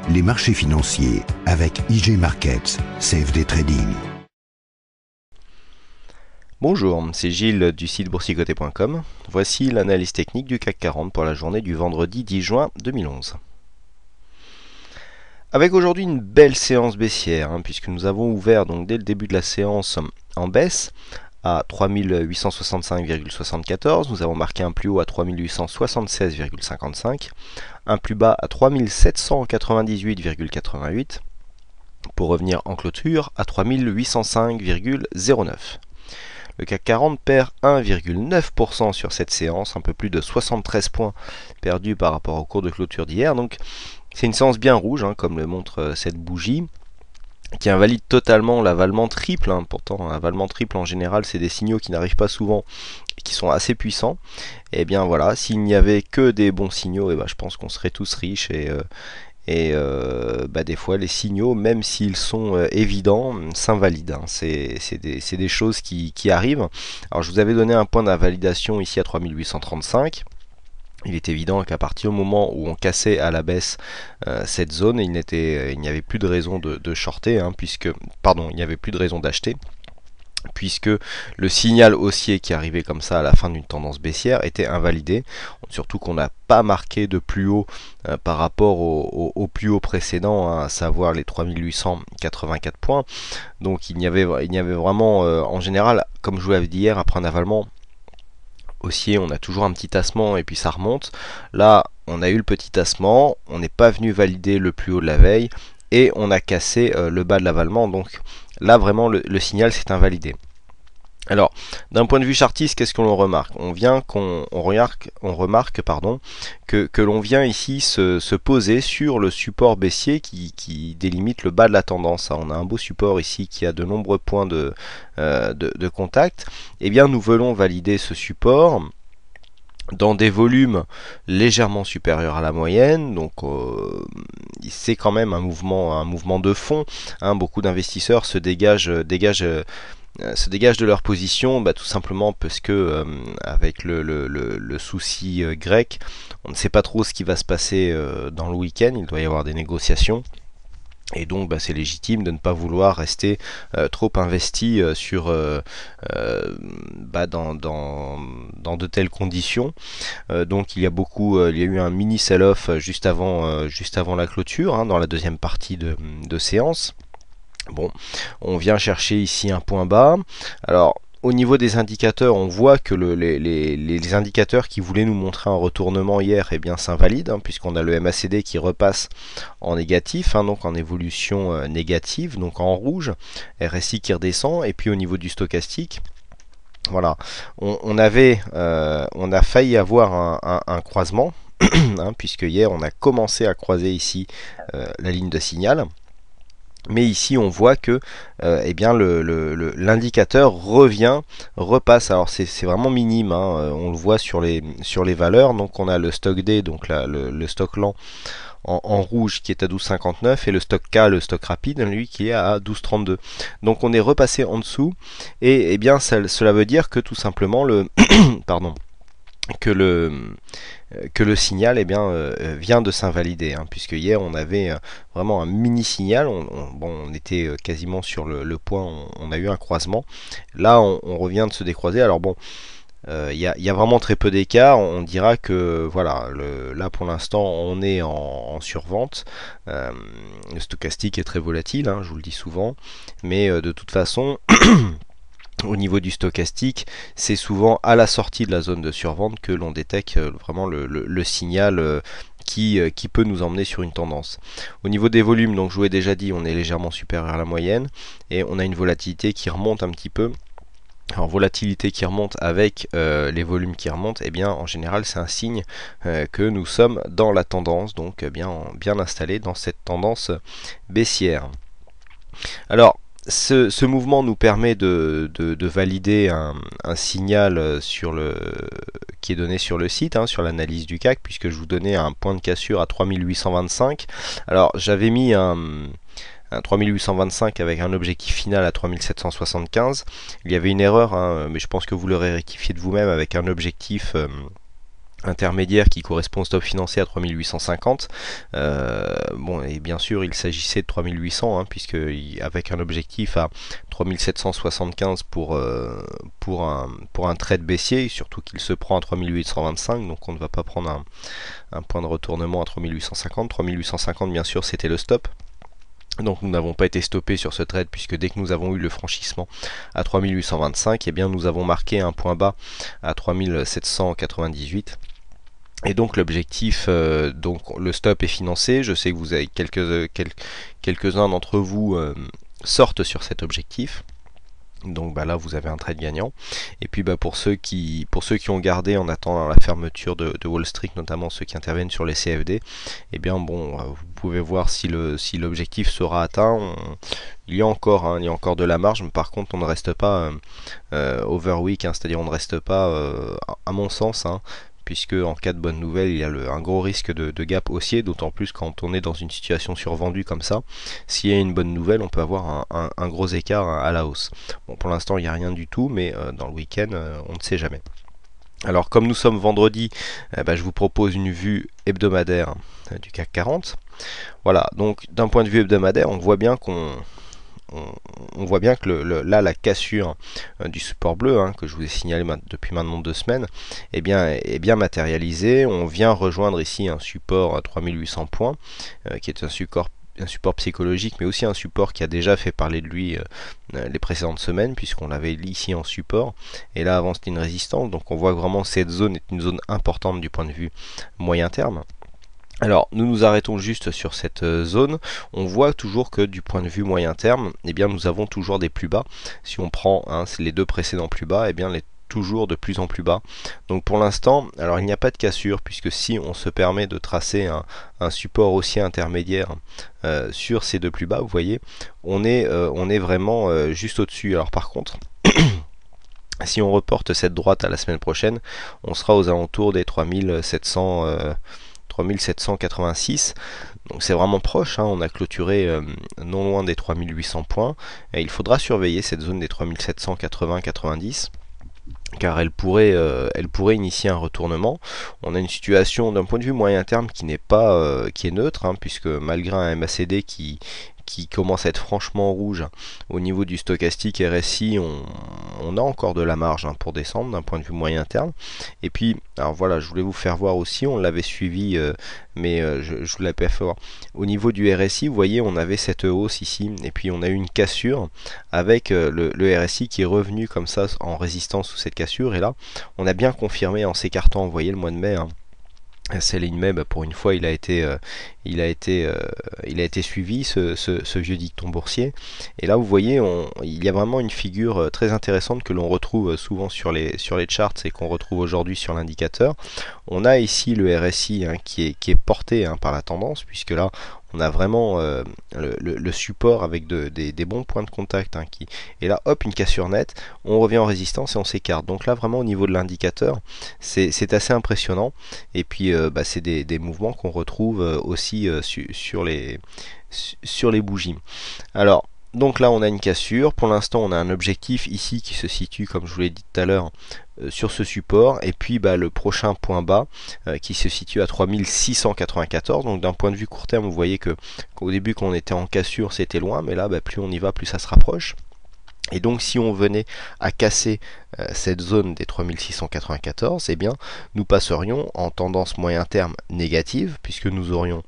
les marchés financiers avec IG Markets, CFD Trading. Bonjour, c'est Gilles du site boursicoté.com. Voici l'analyse technique du CAC 40 pour la journée du vendredi 10 juin 2011. Avec aujourd'hui une belle séance baissière, puisque nous avons ouvert donc dès le début de la séance en baisse à 3865,74. Nous avons marqué un plus haut à 3876,55, un plus bas à 3798,88 pour revenir en clôture à 3805,09. Le CAC 40 perd 1,9% sur cette séance, un peu plus de 73 points perdus par rapport au cours de clôture d'hier. Donc c'est une séance bien rouge, comme le montre cette bougie, qui invalide totalement l'avalement triple. Pourtant, un avalement triple en général, c'est des signaux qui n'arrivent pas souvent et qui sont assez puissants. Et bien voilà, s'il n'y avait que des bons signaux, je pense qu'on serait tous riches et des fois les signaux, même s'ils sont évidents, s'invalident. C'est des choses qui arrivent. Alors je vous avais donné un point d'invalidation ici à 3835. Il est évident qu'à partir du moment où on cassait à la baisse cette zone, il n'y avait plus de raison de shorter, il n'y avait plus de raison d'acheter, puisque le signal haussier qui arrivait comme ça à la fin d'une tendance baissière était invalidé, surtout qu'on n'a pas marqué de plus haut par rapport au plus haut précédent, à savoir les 3884 points. Donc il n'y avait vraiment, en général, comme je vous l'avais dit hier, après un avalement haussier, on a toujours un petit tassement et puis ça remonte. Là, on a eu le petit tassement, on n'est pas venu valider le plus haut de la veille et on a cassé le bas de l'avalement. Donc là, vraiment, le signal s'est invalidé. Alors, d'un point de vue chartiste, qu'est-ce que l'on remarque? On remarque que l'on vient ici se poser sur le support baissier qui délimite le bas de la tendance. On a un beau support ici qui a de nombreux points de contact. Eh bien, nous voulons valider ce support dans des volumes légèrement supérieurs à la moyenne. Donc c'est quand même un mouvement de fond. Beaucoup d'investisseurs se dégagent de leur position, tout simplement parce que avec le souci grec, on ne sait pas trop ce qui va se passer dans le week-end. Il doit y avoir des négociations. Et donc c'est légitime de ne pas vouloir rester trop investi dans de telles conditions. Donc il y a eu un mini sell-off juste avant la clôture, dans la deuxième partie de séance. Bon, on vient chercher ici un point bas. Alors au niveau des indicateurs, on voit que les indicateurs qui voulaient nous montrer un retournement hier s'invalident, puisqu'on a le MACD qui repasse en négatif, donc en évolution négative, donc en rouge, RSI qui redescend, et puis au niveau du stochastique, voilà, on a failli avoir un croisement, puisque hier on a commencé à croiser ici la ligne de signal. Mais ici on voit que l'indicateur repasse. Alors c'est vraiment minime, on le voit sur les valeurs. Donc on a le stock D, donc le stock lent en rouge qui est à 12,59 et le stock K, le stock rapide, lui qui est à 12,32. Donc on est repassé en dessous et cela veut dire que tout simplement que le signal vient de s'invalider, puisque hier on avait vraiment un mini signal, on était quasiment sur le point, on a eu un croisement. Là on revient de se décroiser. Alors il y a vraiment très peu d'écart. On dira que voilà, là pour l'instant on est en survente. Le stochastique est très volatile, je vous le dis souvent, mais de toute façon au niveau du stochastique, c'est souvent à la sortie de la zone de survente que l'on détecte vraiment le signal qui peut nous emmener sur une tendance. Au niveau des volumes, donc je vous ai déjà dit, on est légèrement supérieur à la moyenne et on a une volatilité qui remonte un petit peu. Alors volatilité qui remonte avec les volumes qui remontent, en général c'est un signe que nous sommes dans la tendance, donc bien installé dans cette tendance baissière. Alors ce mouvement nous permet de valider un signal qui est donné sur le site, sur l'analyse du CAC, puisque je vous donnais un point de cassure à 3825. Alors j'avais mis un 3825 avec un objectif final à 3775. Il y avait une erreur, mais je pense que vous l'aurez rectifié de vous-même, avec un objectif intermédiaire qui correspond au stop financier à 3850. bon, et bien sûr il s'agissait de 3800 puisque avec un objectif à 3775 pour un trade baissier, surtout qu'il se prend à 3825, donc on ne va pas prendre un point de retournement à 3850. 3850 bien sûr c'était le stop. Donc nous n'avons pas été stoppés sur ce trade puisque dès que nous avons eu le franchissement à 3825, eh bien nous avons marqué un point bas à 3798. Et donc l'objectif, donc le stop est financé. Je sais que vous avez quelques-uns d'entre vous sortent sur cet objectif. Donc bah là vous avez un trade gagnant. Et puis bah pour ceux qui ont gardé en attendant la fermeture de Wall Street, notamment ceux qui interviennent sur les CFD, eh bien bon, vous pouvez voir si l'objectif sera atteint. Il y a encore de la marge, mais par contre on ne reste pas overweek, c'est-à-dire on ne reste pas, à mon sens, puisque en cas de bonne nouvelle, il y a un gros risque de gap haussier, d'autant plus quand on est dans une situation survendue comme ça. S'il y a une bonne nouvelle, on peut avoir un gros écart à la hausse. Bon, pour l'instant, il n'y a rien du tout, mais dans le week-end, on ne sait jamais. Alors, comme nous sommes vendredi, je vous propose une vue hebdomadaire du CAC 40. Voilà, donc d'un point de vue hebdomadaire, on voit bien que là la cassure du support bleu que je vous ai signalé depuis maintenant 2 semaines est bien matérialisée. On vient rejoindre ici un support à 3800 points qui est un support psychologique, mais aussi un support qui a déjà fait parler de lui les précédentes semaines, puisqu'on l'avait ici en support, et là avant c'était une résistance. Donc on voit vraiment que cette zone est une zone importante du point de vue moyen terme. Alors nous nous arrêtons juste sur cette zone. On voit toujours que du point de vue moyen terme, eh bien nous avons toujours des plus bas. Si on prend les 2 précédents plus bas, eh bien toujours de plus en plus bas. Donc pour l'instant, alors il n'y a pas de cassure, puisque si on se permet de tracer un support haussier intermédiaire sur ces 2 plus bas, vous voyez, on est vraiment juste au-dessus. Alors par contre, si on reporte cette droite à la semaine prochaine, on sera aux alentours des 3786, donc c'est vraiment proche, on a clôturé non loin des 3800 points, et il faudra surveiller cette zone des 3780-90, car elle pourrait initier un retournement. On a une situation d'un point de vue moyen terme qui n'est pas qui est neutre, puisque malgré un MACD qui commence à être franchement rouge au niveau du stochastique RSI, on a encore de la marge pour descendre d'un point de vue moyen terme. Et puis, alors voilà, je voulais vous faire voir aussi, on l'avait suivi, mais je vous l'avais pas fait voir. Au niveau du RSI, vous voyez, on avait cette hausse ici, et puis on a eu une cassure avec le RSI qui est revenu comme ça en résistance sous cette cassure, et là, on a bien confirmé en s'écartant, vous voyez, le mois de mai, ces lignes mai, pour une fois, il a été suivi, ce vieux dicton boursier. Et là, vous voyez, il y a vraiment une figure très intéressante que l'on retrouve souvent sur les charts et qu'on retrouve aujourd'hui sur l'indicateur. On a ici le RSI qui est porté par la tendance, puisque là, on a vraiment le support avec des bons points de contact et là hop, une cassure nette, on revient en résistance et on s'écarte. Donc là vraiment au niveau de l'indicateur, c'est assez impressionnant. Et puis c'est des mouvements qu'on retrouve aussi sur les bougies. Alors donc là on a une cassure, pour l'instant on a un objectif ici qui se situe, comme je vous l'ai dit tout à l'heure, sur ce support, et puis le prochain point bas qui se situe à 3694. Donc d'un point de vue court terme, vous voyez qu'au début quand on était en cassure c'était loin, mais là plus on y va, plus ça se rapproche. Et donc si on venait à casser cette zone des 3694, eh bien nous passerions en tendance moyen terme négative, puisque nous aurions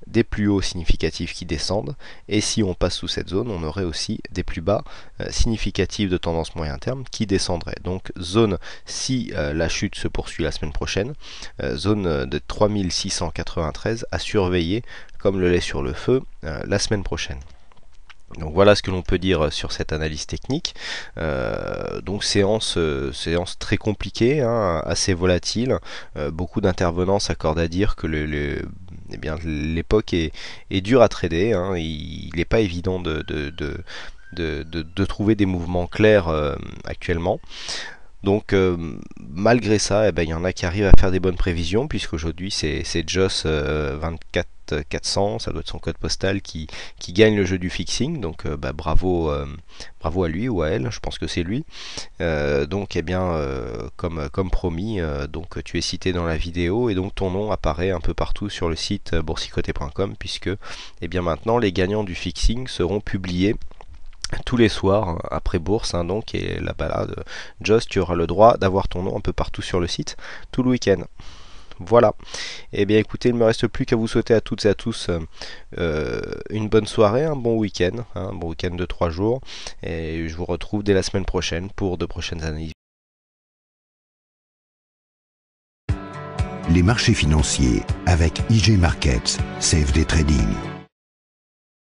des plus hauts significatifs qui descendent, et si on passe sous cette zone, on aurait aussi des plus bas significatifs de tendance moyen terme qui descendraient. Donc zone, si la chute se poursuit la semaine prochaine, zone de 3693 à surveiller comme le lait sur le feu la semaine prochaine. Donc voilà ce que l'on peut dire sur cette analyse technique. Donc séance très compliquée, assez volatile. Beaucoup d'intervenants s'accordent à dire que l'époque est dure à trader. Il n'est pas évident de trouver des mouvements clairs actuellement. Donc malgré ça, il y en a qui arrivent à faire des bonnes prévisions, puisqu'aujourd'hui c'est Joss 24 400, ça doit être son code postal, qui gagne le jeu du fixing. Donc bravo à lui ou à elle, je pense que c'est lui. Donc comme promis, donc tu es cité dans la vidéo et donc ton nom apparaît un peu partout sur le site boursicoté.com, puisque maintenant les gagnants du fixing seront publiés tous les soirs après bourse, donc, et la balade Joss, tu auras le droit d'avoir ton nom un peu partout sur le site tout le week-end. Voilà. Et bien écoutez, il ne me reste plus qu'à vous souhaiter à toutes et à tous une bonne soirée, un bon week-end, un bon week-end de 3 jours, et je vous retrouve dès la semaine prochaine pour de prochaines analyses. Les marchés financiers avec IG Markets, CFD Trading.